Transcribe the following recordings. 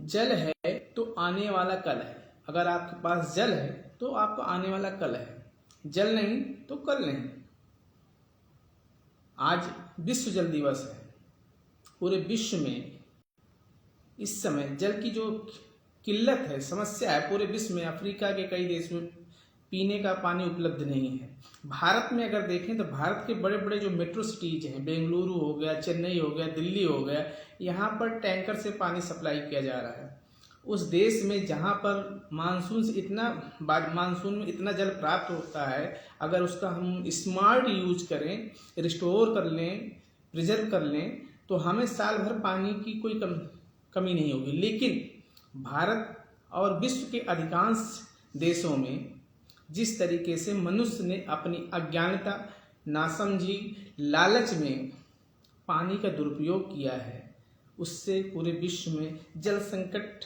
जल है तो आने वाला कल है। अगर आपके पास जल है तो आपका आने वाला कल है, जल नहीं तो कल नहीं। आज विश्व जल दिवस है। पूरे विश्व में इस समय जल की जो किल्लत है, समस्या है, पूरे विश्व में अफ्रीका के कई देश में पीने का पानी उपलब्ध नहीं है। भारत में अगर देखें तो भारत के बड़े बड़े जो मेट्रो सिटीज हैं, बेंगलुरु हो गया, चेन्नई हो गया, दिल्ली हो गया, यहाँ पर टैंकर से पानी सप्लाई किया जा रहा है। उस देश में जहाँ पर मानसून में इतना जल प्राप्त होता है, अगर उसका हम स्मार्ट यूज करें, रिस्टोर कर लें, प्रिजर्व कर लें, तो हमें साल भर पानी की कोई कमी नहीं होगी। लेकिन भारत और विश्व के अधिकांश देशों में जिस तरीके से मनुष्य ने अपनी अज्ञानता, नासमझी, लालच में पानी का दुरुपयोग किया है, उससे पूरे विश्व में जल संकट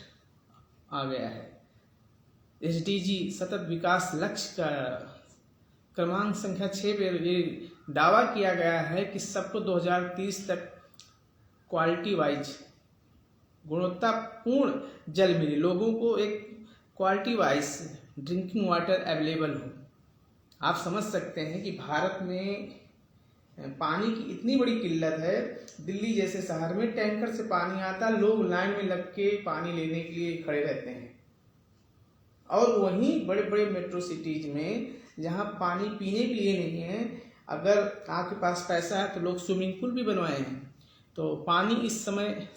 आ गया है। SDG सतत विकास लक्ष्य का क्रमांक संख्या 6 पे ये दावा किया गया है कि सबको 2030 तक क्वालिटी वाइज गुणवत्तापूर्ण जल मिले, लोगों को एक quality wise drinking water available हो। आप समझ सकते हैं कि भारत में पानी की इतनी बड़ी किल्लत है। दिल्ली जैसे शहर में टैंकर से पानी आता, लोग लाइन में लग के पानी लेने के लिए खड़े रहते हैं। और वहीं बड़े बड़े मेट्रो सिटीज में जहां पानी पीने के लिए नहीं है, अगर आपके पास पैसा है तो लोग स्विमिंग पूल भी बनवाए हैं। तो पानी इस समय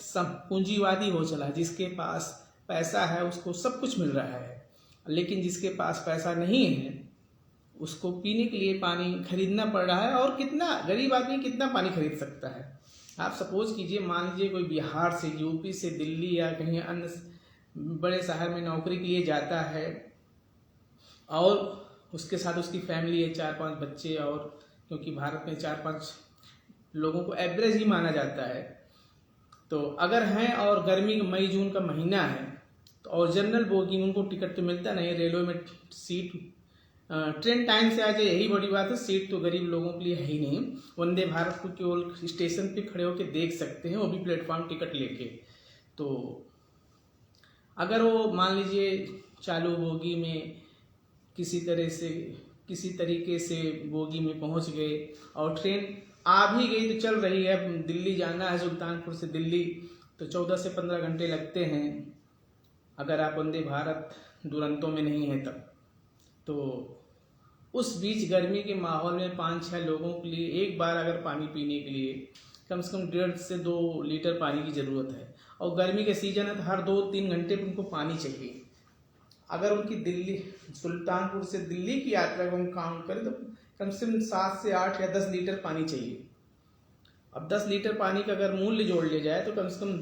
पूंजीवादी हो चला है। जिसके पास पैसा है उसको सब कुछ मिल रहा है, लेकिन जिसके पास पैसा नहीं है उसको पीने के लिए पानी खरीदना पड़ रहा है। और कितना गरीब आदमी कितना पानी खरीद सकता है? आप सपोज कीजिए, मान लीजिए कोई बिहार से, यूपी से, दिल्ली या कहीं अन्य बड़े शहर में नौकरी के लिए जाता है और उसके साथ उसकी फैमिली है, 4-5 बच्चे, और क्योंकि भारत में 4-5 लोगों को एवरेज ही माना जाता है, तो अगर हैं और गर्मी का मई जून का महीना है तो और जनरल बोगी में उनको टिकट तो मिलता नहीं, रेलवे में सीट, ट्रेन टाइम से आ जाए यही बड़ी बात है, सीट तो गरीब लोगों के लिए है ही नहीं। वंदे भारत को केवल स्टेशन पे खड़े होकर देख सकते हैं, वो भी प्लेटफॉर्म टिकट लेके। तो अगर वो मान लीजिए चालू बोगी में किसी तरीके से बोगी में पहुंच गए और ट्रेन आ भी गई तो चल रही है, दिल्ली जाना है सुल्तानपुर से दिल्ली, तो 14 से 15 घंटे लगते हैं अगर आप वंदे भारत दुरंतों में नहीं है तब। तो उस बीच गर्मी के माहौल में 5-6 लोगों के लिए एक बार अगर पानी पीने के लिए कम से कम 1.5 से 2 लीटर पानी की ज़रूरत है। और गर्मी के सीजन है तो हर 2-3 घंटे पर उनको पानी चाहिए। अगर उनकी दिल्ली सुल्तानपुर से दिल्ली की यात्रा को हम काउंट करें तो कम से कम 7 से 8 या 10 लीटर पानी चाहिए। अब 10 लीटर पानी का अगर मूल्य जोड़ लिया जाए तो कम से कम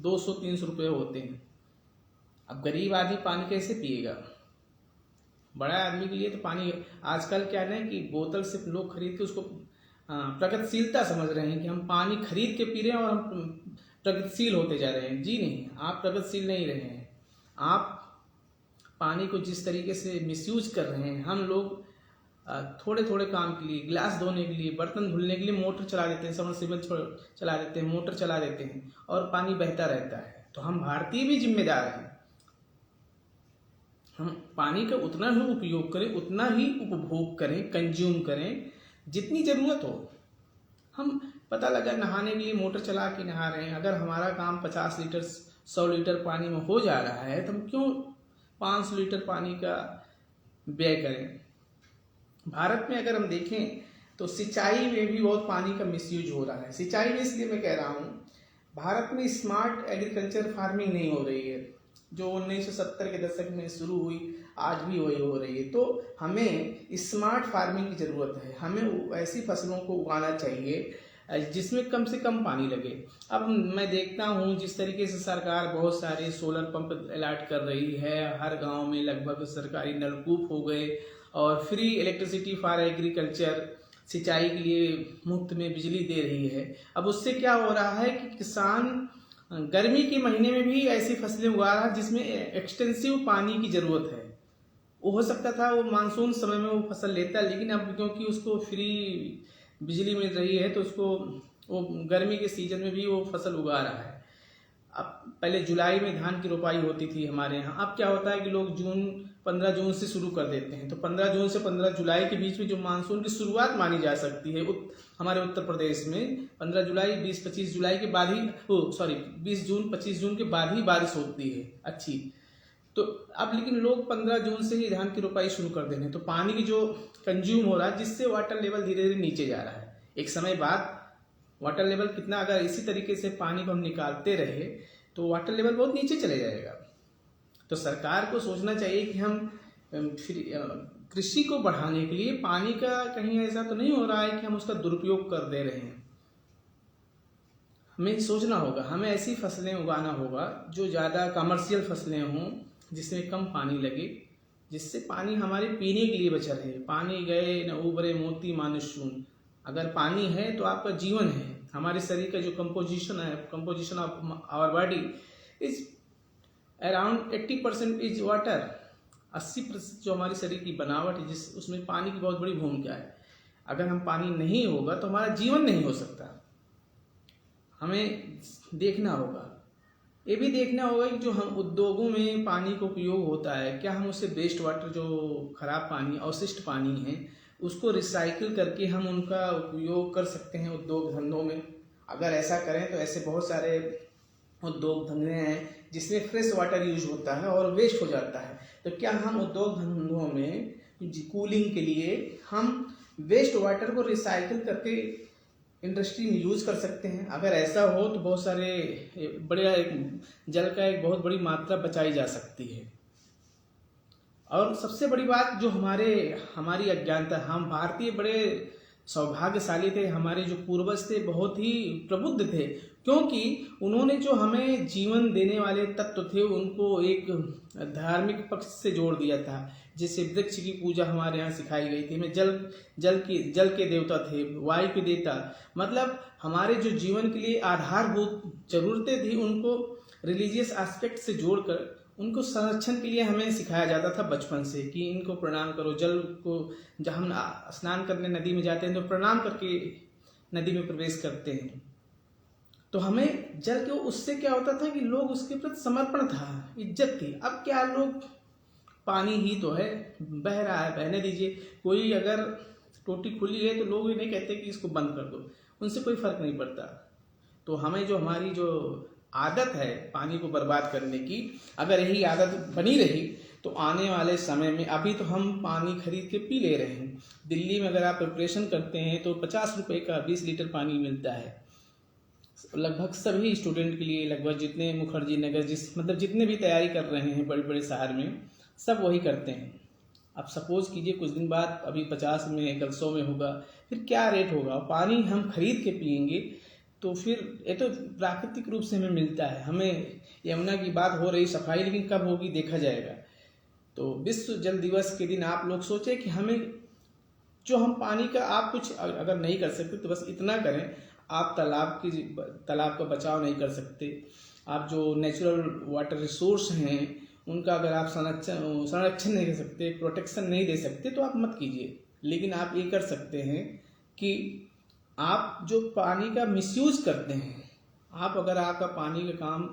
200-300 रुपये होते हैं। अब गरीब आदमी पानी कैसे पिएगा? बड़ा आदमी के लिए तो पानी आजकल क्या है कि बोतल से लोग खरीद के उसको प्रगतिशीलता समझ रहे हैं कि हम पानी खरीद के पी रहे हैं और हम प्रगतिशील होते जा रहे हैं। जी नहीं, आप प्रगतिशील नहीं रहे हैं। आप पानी को जिस तरीके से मिसयूज कर रहे हैं, हम लोग थोड़े थोड़े काम के लिए, गिलास धोने के लिए, बर्तन धुलने के लिए मोटर चला देते हैं, सबमर्सिबल चला देते हैं, मोटर चला देते हैं और पानी बहता रहता है। तो हम भारतीय भी जिम्मेदार हैं। हम पानी का उतना ही उपयोग करें, उतना ही उपभोग करें, कंज्यूम करें जितनी ज़रूरत हो। हम पता लगा नहाने के लिए मोटर चला के नहा रहे हैं, अगर हमारा काम 50 लीटर 100 लीटर पानी में हो जा रहा है तो हम क्यों 500 लीटर पानी का व्यय करें? भारत में अगर हम देखें तो सिंचाई में भी बहुत पानी का मिसयूज हो रहा है। सिंचाई में इसलिए मैं कह रहा हूँ, भारत में स्मार्ट एग्रीकल्चर फार्मिंग नहीं हो रही है, जो 1970 के दशक में शुरू हुई, आज भी वही हो रही है। तो हमें स्मार्ट फार्मिंग की ज़रूरत है। हमें ऐसी फसलों को उगाना चाहिए जिसमें कम से कम पानी लगे। अब मैं देखता हूँ जिस तरीके से सरकार बहुत सारे सोलर पंप अलॉट कर रही है, हर गांव में लगभग सरकारी नलकूप हो गए और फ्री इलेक्ट्रिसिटी फॉर एग्रीकल्चर, सिंचाई के लिए मुफ्त में बिजली दे रही है। अब उससे क्या हो रहा है कि किसान गर्मी के महीने में भी ऐसी फसलें उगा रहा है जिसमें एक्सटेंसिव पानी की ज़रूरत है। वो हो सकता था वो मानसून समय में वो फसल लेता, लेकिन अब क्योंकि उसको फ्री बिजली मिल रही है तो उसको वो गर्मी के सीजन में भी वो फसल उगा रहा है। अब पहले जुलाई में धान की रोपाई होती थी हमारे यहाँ, अब क्या होता है कि लोग 15 जून से शुरू कर देते हैं। तो 15 जून से 15 जुलाई के बीच में जो मानसून की शुरुआत मानी जा सकती है हमारे उत्तर प्रदेश में 15 जुलाई 20-25 जुलाई के बाद ही 20 जून 25 जून के बाद ही बारिश होती है अच्छी। तो अब लेकिन लोग 15 जून से ही धान की रोपाई शुरू कर दे रहे हैं, तो पानी की जो कंज्यूम हो रहा है जिससे वाटर लेवल धीरे धीरे नीचे जा रहा है। एक समय बाद वाटर लेवल कितना, अगर इसी तरीके से पानी को हम निकालते रहे तो वाटर लेवल बहुत नीचे चले जाएगा। तो सरकार को सोचना चाहिए कि हम कृषि को बढ़ाने के लिए पानी का कहीं ऐसा तो नहीं हो रहा है कि हम उसका दुरुपयोग कर दे रहे हैं। हमें सोचना होगा, हमें ऐसी फसलें उगाना होगा जो ज़्यादा कमर्शियल फसलें हों, जिसमें कम पानी लगे, जिससे पानी हमारे पीने के लिए बचा रहे। पानी गए न उबरे मोती मानुष शून। अगर पानी है तो आपका जीवन है। हमारे शरीर का जो composition of our body is around 80% is water. 80% जो हमारी शरीर की बनावट है उसमें पानी की बहुत बड़ी भूमिका है। अगर हम पानी नहीं होगा तो हमारा जीवन नहीं हो सकता। हमें देखना होगा, ये भी देखना होगा कि जो हम उद्योगों में पानी का उपयोग होता है, क्या हम उससे वेस्ट वाटर, जो खराब पानी, अवशिष्ट पानी है, उसको रिसाइकिल करके हम उनका उपयोग कर सकते हैं उद्योग धंधों में। अगर ऐसा करें तो ऐसे बहुत सारे उद्योग धंधे हैं जिसमें फ्रेश वाटर यूज होता है और वेस्ट हो जाता है। तो क्या हम उद्योग धंधों में कूलिंग के लिए हम वेस्ट वाटर को रिसाइकिल करके इंडस्ट्री में यूज कर सकते हैं? अगर ऐसा हो तो बहुत सारे बड़े जल का एक बहुत बड़ी मात्रा बचाई जा सकती है। और सबसे बड़ी बात जो हमारी अज्ञानता, हम भारतीय बड़े सौभाग्यशाली थे। हमारे जो पूर्वज थे बहुत ही प्रबुद्ध थे, क्योंकि उन्होंने जो हमें जीवन देने वाले तत्व थे उनको एक धार्मिक पक्ष से जोड़ दिया था। जैसे वृक्ष की पूजा हमारे यहाँ सिखाई गई थी। हमें जल के देवता थे, वायु के देवता, मतलब हमारे जो जीवन के लिए आधारभूत जरूरतें थी उनको रिलीजियस एस्पेक्ट से जोड़कर उनको संरक्षण के लिए हमें सिखाया जाता था बचपन से कि इनको प्रणाम करो। जल को जब हम स्नान करने नदी में जाते हैं तो प्रणाम करके नदी में प्रवेश करते हैं। तो हमें जल के उससे क्या होता था कि लोग उसके प्रति समर्पण था, इज्जत थी। अब क्या, लोग पानी ही तो है, बह रहा है, बहने दीजिए। कोई अगर टोटी खुली है तो लोग ये नहीं कहते कि इसको बंद कर दो, उनसे कोई फर्क नहीं पड़ता। तो हमें जो हमारी जो आदत है पानी को बर्बाद करने की, अगर यही आदत बनी रही तो आने वाले समय में, अभी तो हम पानी खरीद के पी ले रहे हैं। दिल्ली में अगर आप प्रिपरेशन करते हैं तो 50 रुपए का 20 लीटर पानी मिलता है लगभग सभी स्टूडेंट के लिए। लगभग जितने मुखर्जी नगर मतलब जितने भी तैयारी कर रहे हैं बड़े बड़े शहर में, सब वही करते हैं। अब सपोज कीजिए कुछ दिन बाद अभी 50 में कल 100 में होगा, फिर क्या रेट होगा। पानी हम खरीद के पियेंगे तो फिर ये तो प्राकृतिक रूप से हमें मिलता है। हमें यमुना की बात हो रही सफाई, लेकिन कब होगी देखा जाएगा। तो विश्व जल दिवस के दिन आप लोग सोचें कि हमें जो हम पानी का, आप कुछ अगर नहीं कर सकते तो बस इतना करें, आप तालाब का बचाव नहीं कर सकते, आप जो नेचुरल वाटर रिसोर्स हैं उनका अगर आप संरक्षण नहीं कर सकते, प्रोटेक्शन नहीं दे सकते, तो आप मत कीजिए। लेकिन आप ये कर सकते हैं कि आप जो पानी का मिसयूज करते हैं, आप अगर आपका पानी का काम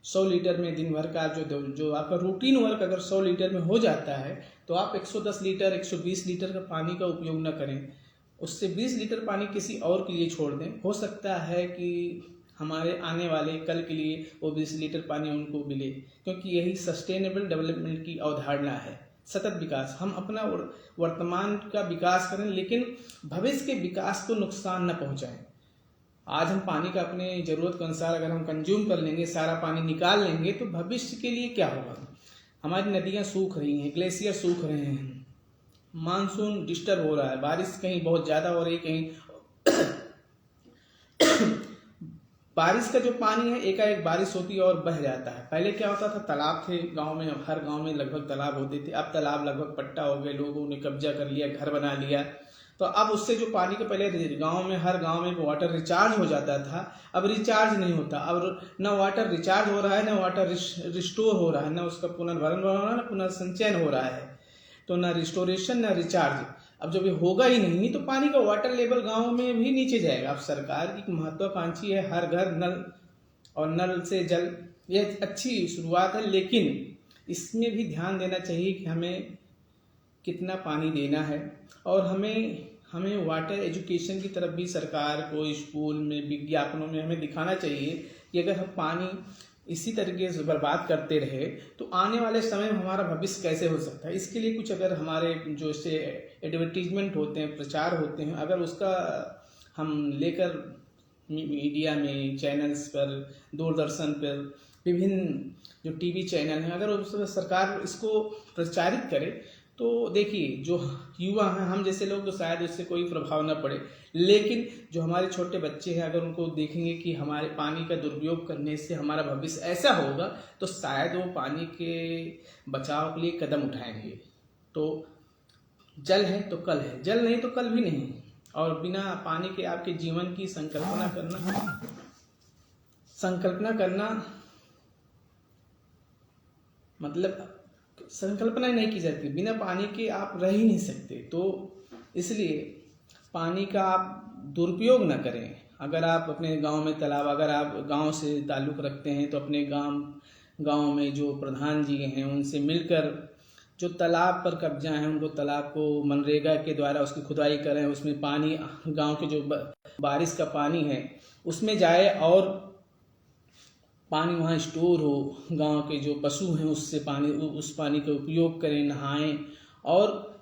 100 लीटर में दिन भर का जो आपका रूटीन वर्क अगर 100 लीटर में हो जाता है तो आप 110 लीटर 120 लीटर का पानी का उपयोग न करें। उससे 20 लीटर पानी किसी और के लिए छोड़ दें। हो सकता है कि हमारे आने वाले कल के लिए वो 20 लीटर पानी उनको मिले, क्योंकि यही सस्टेनेबल डेवलपमेंट की अवधारणा है। सतत विकास, हम अपना वर्तमान का विकास करें लेकिन भविष्य के विकास को नुकसान न पहुंचाएं। आज हम पानी का अपने जरूरत के अनुसार अगर हम कंज्यूम कर लेंगे, सारा पानी निकाल लेंगे, तो भविष्य के लिए क्या होगा। हमारी नदियां सूख रही हैं, ग्लेशियर सूख रहे हैं, मानसून डिस्टर्ब हो रहा है, बारिश कहीं बहुत ज्यादा हो रही, कहीं बारिश का जो पानी है एकाएक बारिश होती है और बह जाता है। पहले क्या होता था, तालाब थे गांव में, हर गांव में लगभग तालाब होते थे। अब तालाब लगभग पट्टा हो गए, लोगों ने कब्जा कर लिया, घर बना लिया। तो अब उससे जो पानी का पहले गांव में हर गांव में वाटर रिचार्ज हो जाता था, अब रिचार्ज नहीं होता। अब न वाटर रिचार्ज हो रहा है, न वाटर रिस्टोर हो रहा है, न उसका पुनर्भरण हो रहा है, न पुनर्संचयन हो रहा है। तो न रिस्टोरेशन न रिचार्ज। अब जब ये होगा ही नहीं तो पानी का वाटर लेवल गांव में भी नीचे जाएगा। अब सरकार की महत्वाकांक्षी है हर घर नल और नल से जल, ये अच्छी शुरुआत है, लेकिन इसमें भी ध्यान देना चाहिए कि हमें कितना पानी देना है। और हमें वाटर एजुकेशन की तरफ भी सरकार को स्कूल में, विज्ञापनों में हमें दिखाना चाहिए कि अगर हम पानी इसी तरीके से बर्बाद करते रहे तो आने वाले समय में हमारा भविष्य कैसे हो सकता है। इसके लिए कुछ अगर हमारे जो इससे एडवर्टीजमेंट होते हैं, प्रचार होते हैं, अगर उसका हम लेकर मीडिया में, चैनल्स पर, दूरदर्शन पर, विभिन्न जो टीवी चैनल हैं, अगर उस सरकार इसको प्रचारित करे तो देखिए जो युवा हैं, हम जैसे लोग, तो शायद उससे कोई प्रभाव न पड़े, लेकिन जो हमारे छोटे बच्चे हैं अगर उनको देखेंगे कि हमारे पानी का दुरुपयोग करने से हमारा भविष्य ऐसा होगा, तो शायद वो पानी के बचाव के लिए कदम उठाएंगे। तो जल है तो कल है, जल नहीं तो कल भी नहीं। और बिना पानी के आपके जीवन की संकल्पना करना मतलब संकल्पना नहीं की जाती। बिना पानी के आप रह ही नहीं सकते। तो इसलिए पानी का आप दुरुपयोग न करें। अगर आप अपने गांव में तालाब, अगर आप गांव से ताल्लुक़ रखते हैं तो अपने गांव में जो प्रधान जी हैं उनसे मिलकर जो तालाब पर कब्जा है उनको तालाब को मनरेगा के द्वारा उसकी खुदाई करें, उसमें पानी, गांव के जो बारिश का पानी है उसमें जाए और पानी वहाँ स्टोर हो, गांव के जो पशु हैं उससे उस पानी का उपयोग करें, नहाएं, और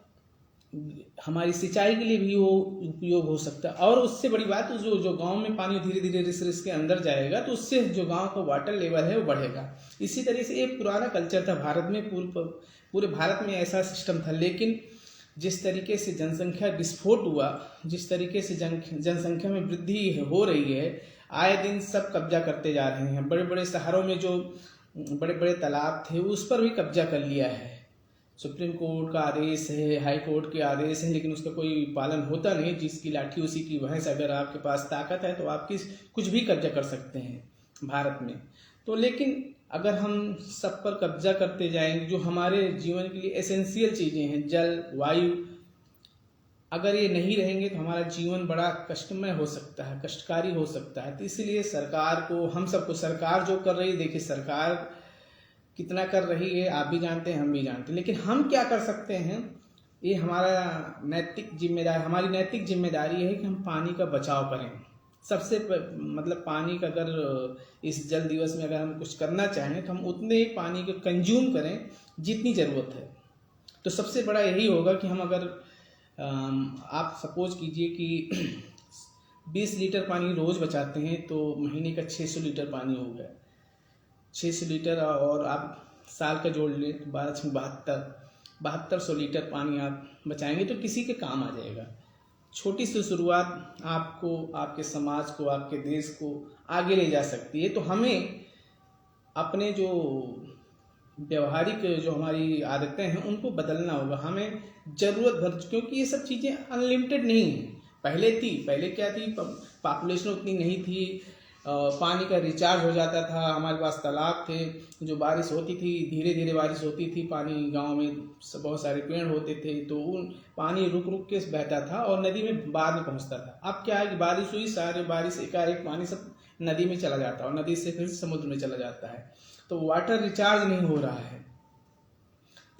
हमारी सिंचाई के लिए भी वो उपयोग हो सकता है। और उससे बड़ी बात, जो गांव में पानी धीरे धीरे रिस के अंदर जाएगा तो उससे जो गांव का वाटर लेवल है वो बढ़ेगा। इसी तरह से एक पुराना कल्चर था भारत में, पूरे भारत में ऐसा सिस्टम था। लेकिन जिस तरीके से जनसंख्या विस्फोट हुआ, जिस तरीके से जनसंख्या में वृद्धि हो रही है, आए दिन सब कब्जा करते जा रहे हैं। बड़े बड़े शहरों में जो बड़े बड़े तालाब थे उस पर भी कब्जा कर लिया है। सुप्रीम कोर्ट का आदेश है, हाई कोर्ट के आदेश है, लेकिन उसका कोई पालन होता नहीं। जिसकी लाठी उसी की भैंस। अगर आपके पास ताकत है तो आप कुछ भी कब्जा कर सकते हैं भारत में। तो लेकिन अगर हम सब पर कब्जा करते जाएंगे, जो हमारे जीवन के लिए एसेंशियल चीज़ें हैं, जल, वायु, अगर ये नहीं रहेंगे तो हमारा जीवन बड़ा कष्टमय हो सकता है, कष्टकारी हो सकता है। तो इसलिए सरकार को, हम सबको, सरकार जो कर रही है, देखिए सरकार कितना कर रही है आप भी जानते हैं, हम भी जानते हैं, लेकिन हम क्या कर सकते हैं, ये हमारा नैतिक जिम्मेदारी, हमारी नैतिक जिम्मेदारी है कि हम पानी का बचाव करें। सबसे मतलब पानी का, अगर इस जल दिवस में अगर हम कुछ करना चाहें तो हम उतने ही पानी को कंज्यूम करें जितनी ज़रूरत है। तो सबसे बड़ा यही होगा कि हम अगर आप सपोज कीजिए कि 20 लीटर पानी रोज़ बचाते हैं तो महीने का 600 लीटर पानी हो गया। 600 लीटर और आप साल का जोड़ लें तो 7200 लीटर पानी आप बचाएंगे तो किसी के काम आ जाएगा। छोटी सी शुरुआत आपको, आपके समाज को, आपके देश को आगे ले जा सकती है। तो हमें अपने जो व्यवहारिक जो हमारी आदतें हैं उनको बदलना होगा। हमें ज़रूरत भर, क्योंकि ये सब चीज़ें अनलिमिटेड नहीं हैं। पहले क्या थी, पॉपुलेशन उतनी नहीं थी, पानी का रिचार्ज हो जाता था, हमारे पास तालाब थे, जो बारिश होती थी धीरे धीरे बारिश होती थी, पानी गांव में बहुत सारे पेड़ होते थे तो उन पानी रुक रुक के बहता था और नदी में बाद में पहुंचता था। अब क्या है कि बारिश हुई, सारे बारिश एकाएक पानी सब नदी में चला जाता है और नदी से फिर समुद्र में चला जाता है, तो वाटर रिचार्ज नहीं हो रहा है।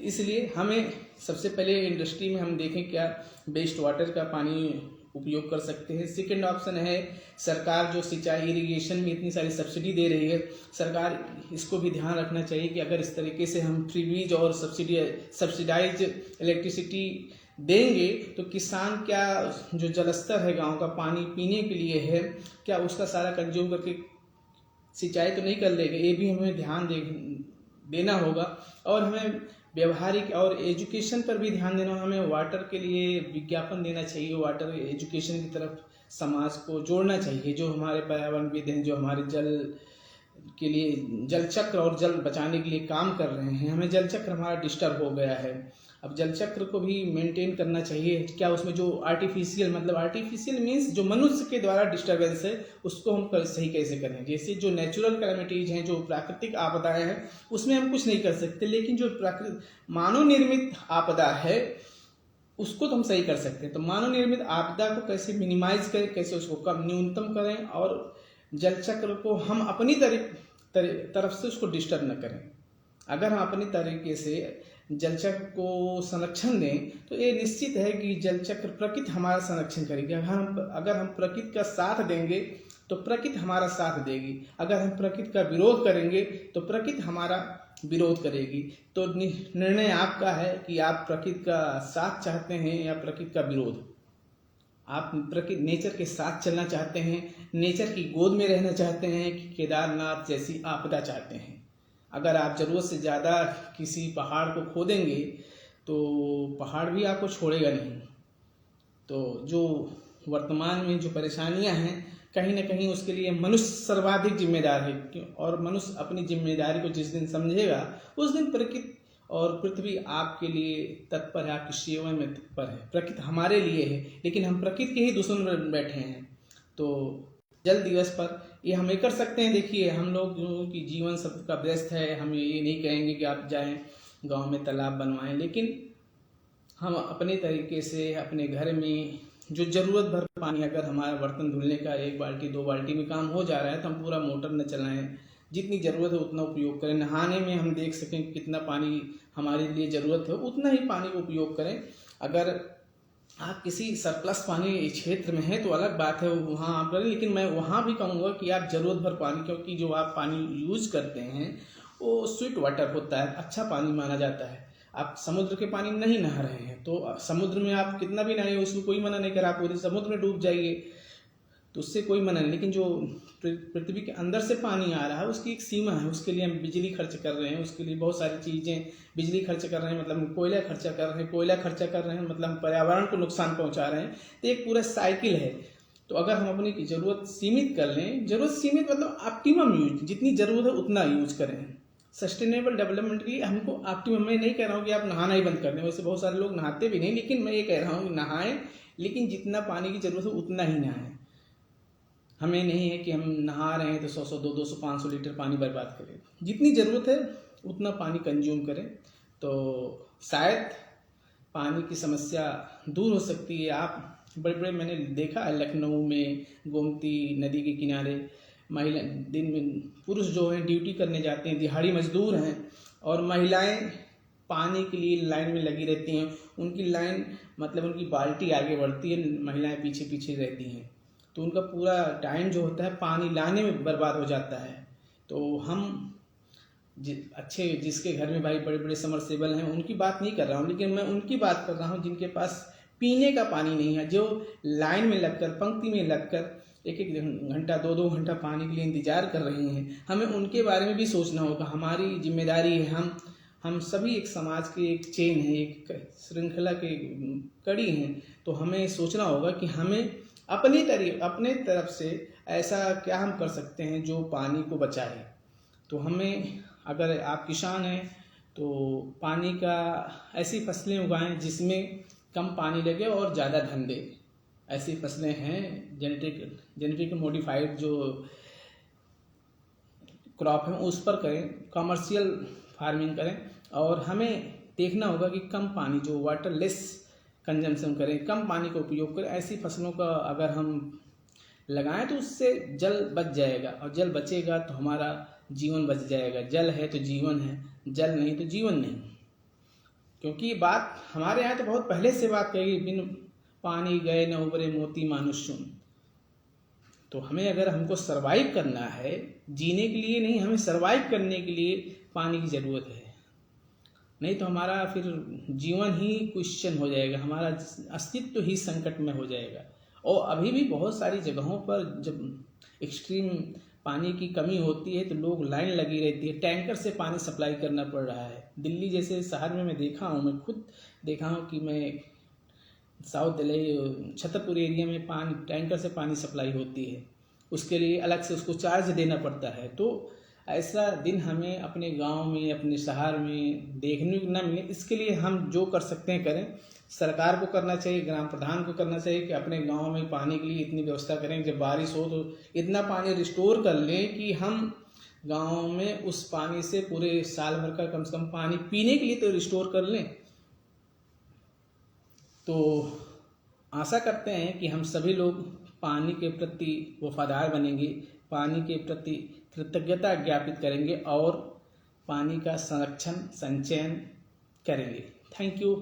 इसलिए हमें सबसे पहले इंडस्ट्री में हम देखें क्या वेस्ट वाटर का पानी उपयोग कर सकते हैं। सेकेंड ऑप्शन है सरकार जो सिंचाई, इरिगेशन में इतनी सारी सब्सिडी दे रही है, सरकार इसको भी ध्यान रखना चाहिए कि अगर इस तरीके से हम फ्री बीज और सब्सिडाइज इलेक्ट्रिसिटी देंगे तो किसान क्या जो जलस्तर है गांव का पानी पीने के लिए है, क्या उसका सारा कंज्यूम करके सिंचाई तो नहीं कर लेगा। ये भी हमें ध्यान देना होगा। और हमें व्यवहारिक और एजुकेशन पर भी ध्यान देना। हमें वाटर के लिए विज्ञापन देना चाहिए, वाटर एजुकेशन की तरफ समाज को जोड़ना चाहिए। जो हमारे पर्यावरणविद हैं, जो हमारे जल के लिए, जल चक्र और जल बचाने के लिए काम कर रहे हैं, हमें जल चक्र हमारा डिस्टर्ब हो गया है। अब जल चक्र को भी मेंटेन करना चाहिए। क्या उसमें जो आर्टिफिशियल मीन्स जो मनुष्य के द्वारा डिस्टर्बेंस है उसको हम सही कैसे करें। जैसे जो नेचुरल कैलेमिटीज हैं, जो प्राकृतिक आपदाएं हैं, उसमें हम कुछ नहीं कर सकते, लेकिन जो मानव निर्मित आपदा है उसको तो हम सही कर सकते हैं। तो मानव निर्मित आपदा को कैसे मिनिमाइज करें, कैसे उसको कम न्यूनतम करें और जल चक्र को हम अपनी तरफ से उसको डिस्टर्ब न करें। अगर हम अपनी तरीके से जल चक्र को संरक्षण दें तो ये निश्चित है कि जल चक्र प्रकृति हमारा संरक्षण करेगी। अगर हम प्रकृति का साथ देंगे तो प्रकृति हमारा साथ देगी। अगर हम प्रकृति का विरोध करेंगे तो प्रकृति हमारा विरोध करेगी। तो निर्णय आपका है कि आप प्रकृति का साथ चाहते हैं या प्रकृति का विरोध। आप प्रकृति नेचर के साथ चलना चाहते हैं, नेचर की गोद में रहना चाहते हैं कि केदारनाथ जैसी आपदा चाहते हैं। अगर आप ज़रूरत से ज़्यादा किसी पहाड़ को खोदेंगे तो पहाड़ भी आपको छोड़ेगा नहीं। तो जो वर्तमान में जो परेशानियां हैं, कहीं ना कहीं उसके लिए मनुष्य सर्वाधिक जिम्मेदार है। और मनुष्य अपनी जिम्मेदारी को जिस दिन समझेगा उस दिन प्रकृति और पृथ्वी आपके लिए तत्पर है, आपकी सेवा में तत्पर है। प्रकृति हमारे लिए है, लेकिन हम प्रकृति के ही दुश्मन में बैठे हैं। तो जल दिवस पर ये हम ये कर सकते हैं। देखिए, हम लोग की जीवन सबका व्यस्त है, हम ये नहीं कहेंगे कि आप जाएं गांव में तालाब बनवाएं, लेकिन हम अपने तरीके से अपने घर में जो ज़रूरत भर पानी, अगर हमारा बर्तन धुलने का 1 बाल्टी 2 बाल्टी में काम हो जा रहा है तो हम पूरा मोटर न चलाएं, जितनी ज़रूरत है उतना उपयोग करें। नहाने में हम देख सकें कितना पानी हमारे लिए ज़रूरत है, उतना ही पानी का उपयोग करें। अगर आप किसी सरप्लस पानी क्षेत्र में हैं तो अलग बात है, वहाँ आप करें, लेकिन मैं वहाँ भी कहूँगा कि आप ज़रूरत भर पानी, क्योंकि जो आप पानी यूज करते हैं वो स्वीट वाटर होता है, अच्छा पानी माना जाता है। आप समुद्र के पानी नहीं नहा रहे हैं तो समुद्र में आप कितना भी नहाइए उसको कोई मना नहीं कर, आप पूरे समुद्र में डूब जाइए तो उससे कोई मना नहीं। लेकिन जो पृथ्वी के अंदर से पानी आ रहा है उसकी एक सीमा है, उसके लिए हम बिजली खर्च कर रहे हैं, उसके लिए बहुत सारी चीज़ें, बिजली खर्च कर रहे हैं मतलब कोयला खर्चा कर रहे हैं, कोयला खर्चा कर रहे हैं मतलब पर्यावरण को नुकसान पहुंचा रहे हैं। तो एक पूरा साइकिल है। तो अगर हम अपनी ज़रूरत सीमित कर लें, ज़रूरत सीमित मतलब ऑप्टिमम यूज, जितनी ज़रूरत है उतना यूज करें। सस्टेनेबल डेवलपमेंट की हमको ऑप्टिमम, मैं नहीं कह रहा हूँ कि आप नहाना ही बंद कर दें, वैसे बहुत सारे लोग नहाते भी नहीं, लेकिन मैं ये कह रहा हूँ कि नहाएं, लेकिन जितना पानी की ज़रूरत है उतना ही नहाएं। हमें नहीं है कि हम नहा रहे हैं तो 100 200 500 लीटर पानी बर्बाद करें। जितनी ज़रूरत है उतना पानी कंज्यूम करें तो शायद पानी की समस्या दूर हो सकती है। आप बड़े मैंने देखा है लखनऊ में गोमती नदी के किनारे महिला दिन में, पुरुष जो हैं ड्यूटी करने जाते हैं, दिहाड़ी मजदूर हैं, और महिलाएं पानी के लिए लाइन में लगी रहती हैं। उनकी लाइन मतलब उनकी बाल्टी आगे बढ़ती है, महिलाएं पीछे पीछे रहती हैं, तो उनका पूरा टाइम जो होता है पानी लाने में बर्बाद हो जाता है। तो हम जिसके घर में भाई बड़े बड़े समरसेबल हैं उनकी बात नहीं कर रहा हूँ, लेकिन मैं उनकी बात कर रहा हूँ जिनके पास पीने का पानी नहीं है, जो लाइन में लगकर पंक्ति में लगकर 1-1 घंटा 2-2 घंटा पानी के लिए इंतजार कर रहे हैं। हमें उनके बारे में भी सोचना होगा। हमारी जिम्मेदारी है, हम सभी एक समाज के एक चेन है, एक श्रृंखला के कड़ी हैं। तो हमें सोचना होगा कि हमें अपने तरफ से ऐसा क्या हम कर सकते हैं जो पानी को बचाए। तो हमें, अगर आप किसान हैं तो पानी का ऐसी फसलें उगाएं जिसमें कम पानी लगे और ज़्यादा धन दे। ऐसी फसलें हैं जेनेटिक मॉडिफाइड जो क्रॉप है उस पर करें, कमर्शियल फार्मिंग करें। और हमें देखना होगा कि कम पानी, जो वाटर लेस कंजम्पशन करें, कम पानी का उपयोग करें। ऐसी फसलों का अगर हम लगाएं तो उससे जल बच जाएगा, और जल बचेगा तो हमारा जीवन बच जाएगा। जल है तो जीवन है, जल नहीं तो जीवन नहीं। क्योंकि ये बात हमारे यहाँ तो बहुत पहले से बात कही, बिन पानी गए न उबरे मोती मानुष सुन। तो हमें, अगर हमको सरवाइव करना है, जीने के लिए नहीं, हमें सरवाइव करने के लिए पानी की ज़रूरत है। नहीं तो हमारा फिर जीवन ही क्वेश्चन हो जाएगा, हमारा अस्तित्व ही संकट में हो जाएगा। और अभी भी बहुत सारी जगहों पर जब एक्सट्रीम पानी की कमी होती है तो लोग लाइन लगी रहती है, टैंकर से पानी सप्लाई करना पड़ रहा है। दिल्ली जैसे शहर में मैं देखा हूँ, मैं खुद देखा हूँ कि मैं साउथ दिल्ली छतरपुर एरिया में पानी टैंकर से पानी सप्लाई होती है, उसके लिए अलग से उसको चार्ज देना पड़ता है। तो ऐसा दिन हमें अपने गांव में, अपने शहर में देखने को न मिले। इसके लिए हम जो कर सकते हैं करें। सरकार को करना चाहिए, ग्राम प्रधान को करना चाहिए कि अपने गांव में पानी के लिए इतनी व्यवस्था करें, जब बारिश हो तो इतना पानी रिस्टोर कर लें कि हम गांव में उस पानी से पूरे साल भर का कम से कम पानी पीने के लिए तो रिस्टोर कर लें। तो आशा करते हैं कि हम सभी लोग पानी के प्रति वफादार बनेंगे, पानी के प्रति कृतज्ञता ज्ञापित करेंगे और पानी का संरक्षण संचयन करेंगे। Thank you.